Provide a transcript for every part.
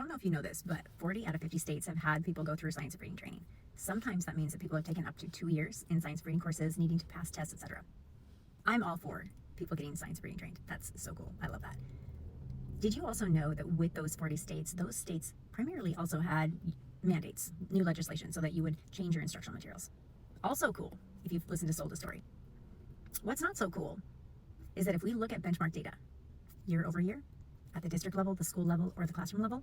don't know if you know this, but 40 out of 50 states have had people go through science of reading training. Sometimes that means that people have taken up to 2 years in science of reading courses, needing to pass tests, etc. I'm all for people getting science of reading trained. That's so cool. I love that. Did you also know that with those 40 states, those states primarily also had mandates, new legislation, so that you would change your instructional materials? Also cool, if you've listened to Sold a Story. What's not so cool is that if we look at benchmark data year over year, at the district level, the school level, or the classroom level,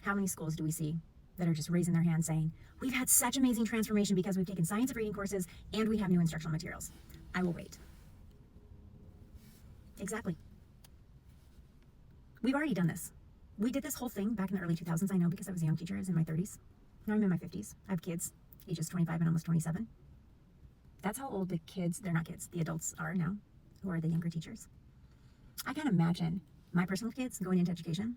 how many schools do we see that are just raising their hands saying, we've had such amazing transformation because we've taken science of reading courses and we have new instructional materials? I will wait. Exactly. We've already done this. We did this whole thing back in the early 2000s. I know because I was a young teacher. I was in my 30s. Now I'm in my 50s. I have kids, ages 25 and almost 27. That's how old the kids, they're not kids, the adults are now, who are the younger teachers. I can't imagine my personal kids going into education,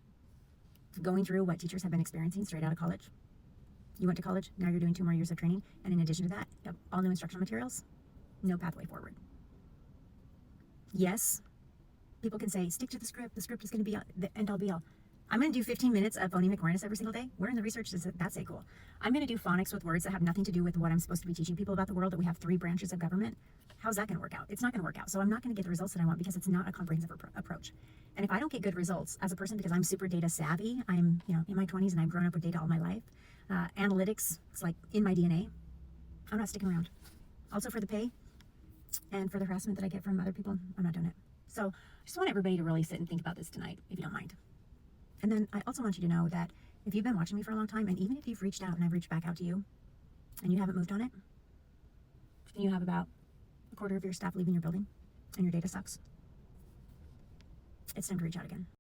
going through what teachers have been experiencing straight out of college. You went to college, now you're doing 2 more years of training, and in addition to that, you have all new instructional materials, no pathway forward. Yes, people can say, stick to the script is going to be the end-all be-all. I'm going to do 15 minutes of phonemic awareness every single day. Where in the research does that say cool? I'm going to do phonics with words that have nothing to do with what I'm supposed to be teaching people about the world, that we have 3 branches of government. How's that going to work out? It's not going to work out. So I'm not going to get the results that I want because it's not a comprehensive approach. And if I don't get good results as a person, because I'm super data savvy, I'm in my 20s and I've grown up with data all my life, analytics, it's like in my DNA, I'm not sticking around. Also for the pay and for the harassment that I get from other people, I'm not doing it. So I just want everybody to really sit and think about this tonight, if you don't mind. And then I also want you to know that if you've been watching me for a long time, and even if you've reached out and I've reached back out to you, and you haven't moved on it, and you have about a quarter of your staff leaving your building, and your data sucks, it's time to reach out again.